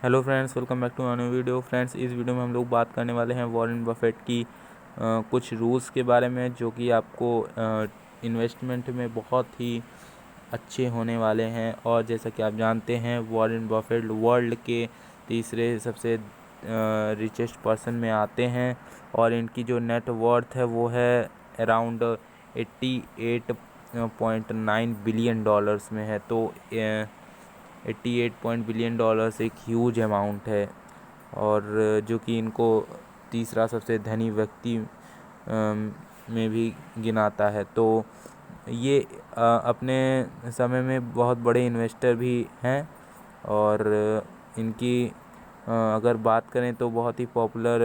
Hello friends, welcome back to new video. Friends, इस video में हम लोग बात करने वाले हैं वॉरेन बफेट की कुछ रूल्स के बारे में, जो कि आपको इन्वेस्टमेंट में बहुत ही अच्छे होने वाले हैं। और जैसा कि आप जानते हैं, वॉरेन बफेट वर्ल्ड के तीसरे सबसे रिचेस्ट पर्सन में आते हैं और इनकी जो नेट वर्थ है वो है अराउंड 88.9 बिलियन डॉलर्स में है। तो 88 बिलियन डॉलर्स एक ह्यूज अमाउंट है, और जो कि इनको तीसरा सबसे धनी व्यक्ति में भी गिनाता है। तो ये अपने समय में बहुत बड़े इन्वेस्टर भी हैं, और इनकी अगर बात करें तो बहुत ही पॉपुलर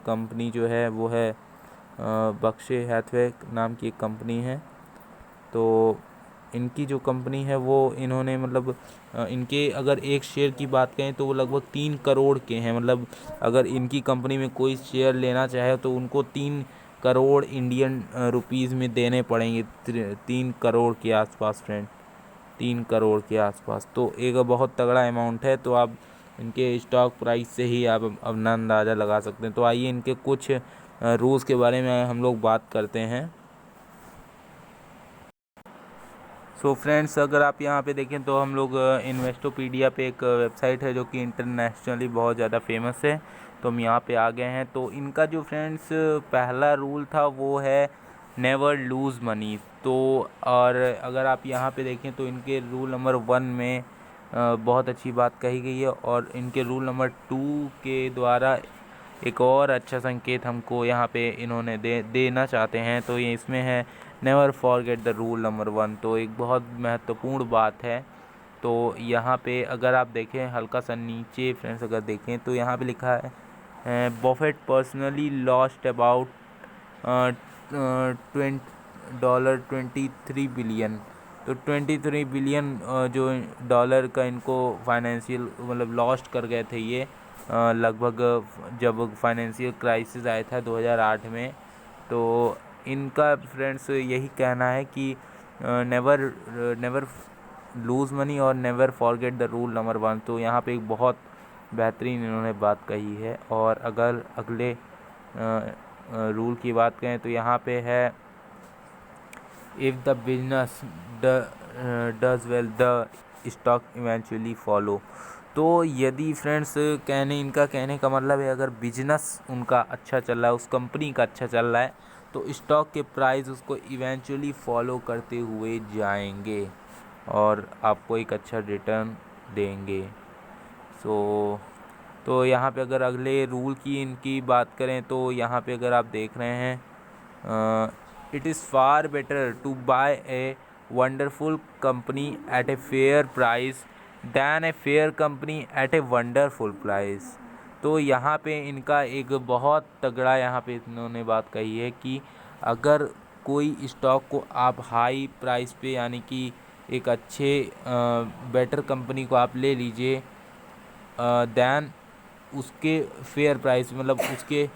कंपनी जो है वो है बर्कशायर हैथवे नाम की एक कंपनी है। तो इनकी जो कंपनी है वो इन्होंने इनके अगर एक शेयर की बात करें तो वो लगभग 3 करोड़ के हैं। अगर इनकी कंपनी में कोई शेयर लेना चाहे तो उनको 3 करोड़ इंडियन रुपीज़ में देने पड़ेंगे। 3 करोड़ के आसपास फ्रेंड, 3 करोड़ के आसपास। तो एक बहुत तगड़ा अमाउंट है। तो आप इनके स्टॉक प्राइस से ही आप अपना अंदाज़ा लगा सकते हैं। तो आइए इनके कुछ रूल्स के बारे में हम लोग बात करते हैं। सो फ्रेंड्स, अगर आप यहाँ पे देखें तो हम लोग इन्वेस्टोपीडिया पे एक वेबसाइट है जो कि इंटरनेशनली बहुत ज़्यादा फेमस है। तो हम यहाँ पे आ गए हैं। तो इनका जो फ्रेंड्स पहला रूल था वो है नेवर लूज़ मनी। तो और अगर आप यहाँ पे देखें तो इनके रूल नंबर 1 में बहुत अच्छी बात कही गई है, और इनके रूल नंबर 2 के द्वारा एक और अच्छा संकेत हमको यहाँ पे इन्होंने देना चाहते हैं। तो ये इसमें है never forget the rule number 1। तो एक बहुत महत्वपूर्ण बात है। तो यहाँ पे अगर आप देखें हल्का सा नीचे फ्रेंड्स, अगर देखें तो यहाँ पे लिखा है Buffett personally lost about $23 billion. तो 23 बिलियन जो डॉलर का इनको फाइनेंशियल लॉस्ट कर गए थे ये लगभग जब फाइनेंशियल क्राइसिस आया था 2008 में। तो इनका फ्रेंड्स यही कहना है कि नेवर नेवर लूज़ मनी और never forget the rule number 1। तो यहाँ पे एक बहुत बेहतरीन इन्होंने बात कही है। और अगर अगले रूल की बात करें तो यहाँ पे है if the business does well the stock eventually follow. तो यदि फ्रेंड्स इनका कहने का मतलब है, अगर बिजनेस उनका अच्छा चल रहा है, उस कंपनी का अच्छा चल रहा है, तो स्टॉक के प्राइस उसको इवेंचुअली फॉलो करते हुए जाएंगे और आपको एक अच्छा रिटर्न देंगे। तो यहाँ पे अगर अगले रूल की इनकी बात करें तो यहाँ पे अगर आप देख रहे हैं it is far better to buy a wonderful company at a fair price than a fair company at a wonderful price. तो यहाँ पे इनका एक बहुत तगड़ा यहाँ पे इन्होंने बात कही है कि अगर कोई स्टॉक को आप हाई प्राइस पे, यानी कि एक अच्छे बेटर कंपनी को आप ले लीजिए दैन उसके फेयर प्राइस, उसके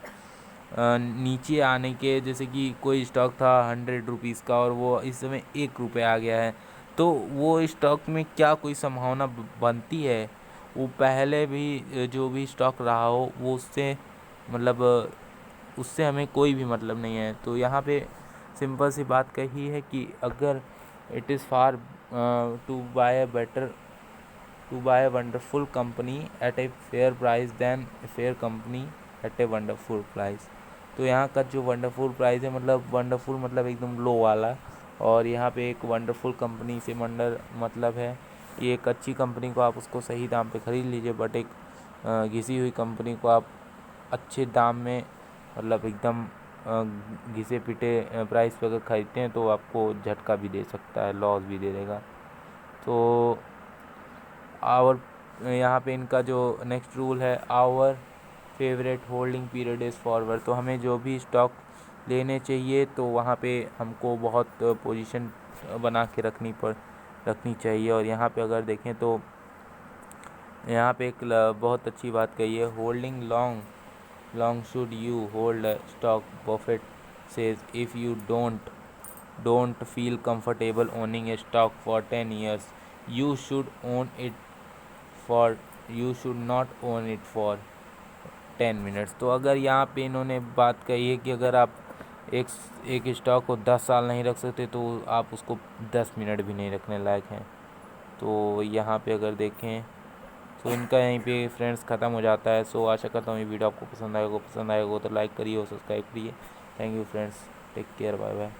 नीचे आने के, जैसे कि कोई स्टॉक था 100 रुपीज़ का और वो इस समय 1 रुपये आ गया है, तो वो स्टॉक में क्या कोई संभावना बनती है? वो पहले भी जो भी स्टॉक रहा हो वो मतलब उससे हमें कोई भी मतलब नहीं है। तो यहाँ पे सिंपल सी बात कही है कि अगर it is far to buy a wonderful company at a fair price than a fair company at a wonderful price। तो यहाँ का जो वंडरफुल प्राइस है, वंडरफुल एकदम लो वाला, और यहाँ पे एक वंडरफुल कंपनी से मतलब है कि एक अच्छी कंपनी को आप उसको सही दाम पे ख़रीद लीजिए, बट एक घिसी हुई कंपनी को आप अच्छे दाम में एकदम घिसे पिटे प्राइस पे अगर ख़रीदते हैं तो आपको झटका भी दे सकता है, लॉस भी दे देगा। तो और यहाँ पे इनका जो नेक्स्ट रूल है, our favourite holding period is forward. तो हमें जो भी स्टॉक लेने चाहिए तो वहाँ पे हमको बहुत पोजीशन बना के रखनी चाहिए। और यहाँ पे अगर देखें तो यहाँ पे एक बहुत अच्छी बात कही है, holding long should you hold stock Buffett says if you don't feel comfortable owning a stock for 10 years you should own it for you should not own it for 10 minutes. तो अगर यहाँ पे इन्होंने बात कही है कि अगर आप एक स्टॉक को 10 साल नहीं रख सकते तो आप उसको 10 मिनट भी नहीं रखने लायक हैं। तो यहाँ पे अगर देखें तो इनका यहीं पे फ्रेंड्स ख़त्म हो जाता है। सो आशा करता हूँ ये वीडियो आपको पसंद आएगा तो लाइक करिए और सब्सक्राइब करिए। Thank you friends, take care, bye bye.